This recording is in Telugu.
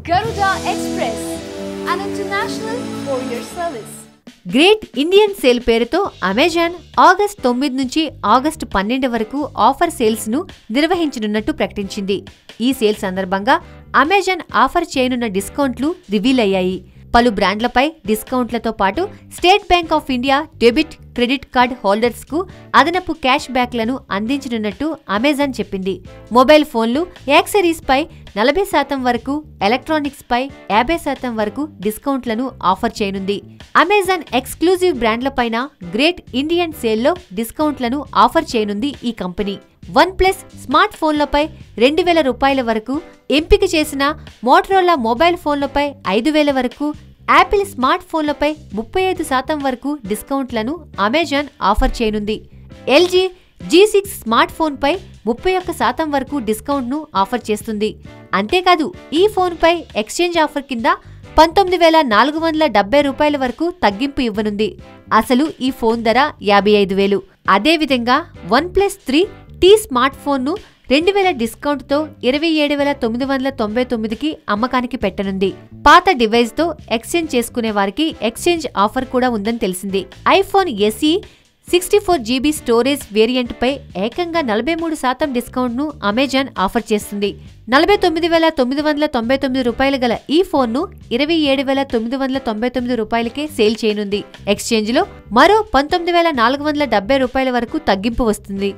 Garuda Express, an international courier service. Great Indian sale పేరుతో అమెజాన్ ఆగస్టు 9 నుంచి ఆగస్టు 12 వరకు ఆఫర్ సేల్స్ ను నిర్వహించనున్నట్టు ప్రకటించింది. ఈ సేల్ సందర్భంగా అమెజాన్ ఆఫర్ చేయనున్న డిస్కౌంట్లు రివీల్ అయ్యాయి. పలు బ్రాండ్లపై డిస్కౌంట్లతో పాటు state bank of India debit, credit card holders కు అదనపు క్యాష్ బ్యాక్లను అందించనున్నట్టు అమెజాన్ చెప్పింది. మొబైల్ ఫోన్లు, యాక్సెసరీస్ పై 40% వరకు, ఎలక్ట్రానిక్స్ పై 50% వరకు డిస్కౌంట్లను ఆఫర్ చేయనుంది. అమెజాన్ ఎక్స్క్లూజివ్ బ్రాండ్లపైన గ్రేట్ ఇండియన్ సేల్లో డిస్కౌంట్లను ఆఫర్ చేయనుంది ఈ కంపెనీ. OnePlus స్మార్ట్ ఫోన్లపై 2000 రూపాయల వరకు, ఎంపిక చేసిన మోటరోలా మొబైల్ ఫోన్లపై 5000 వరకు, యాపిల్ స్మార్ట్ ఫోన్లపై 35% వరకు డిస్కౌంట్లను అమెజాన్ ఆఫర్ చేయనుంది. LG G6 స్మార్ట్ ఫోన్పై 31% వరకు డిస్కౌంట్ను ఆఫర్ చేస్తుంది. అంతేకాదు ఈ ఫోన్పై ఎక్స్చేంజ్ ఆఫర్ కింద 19,470 రూపాయల వరకు తగ్గింపు ఇవ్వనుంది. అసలు ఈ ఫోన్ ధర 55,000. అదేవిధంగా OnePlus 3T స్మార్ట్ ఫోన్ను 2000 డిస్కౌంట్తో 27,999కి అమ్మకానికి పెట్టనుంది. పాత డివైస్తో ఎక్స్చేంజ్ చేసుకునే వారికి ఎక్స్చేంజ్ ఆఫర్ కూడా ఉందని తెలిసింది. ఐఫోన్ SE 64GB స్టోరేజ్ వేరియంట్పై ఏకంగా 43% డిస్కౌంట్ను అమెజాన్ ఆఫర్ చేస్తుంది. 49,999 రూపాయలు గల ఈ ఫోన్ను 27,999 రూపాయలకే సేల్ చేయనుంది. ఎక్స్చేంజ్లో మరో 19,470 రూపాయల వరకు తగ్గింపు వస్తుంది.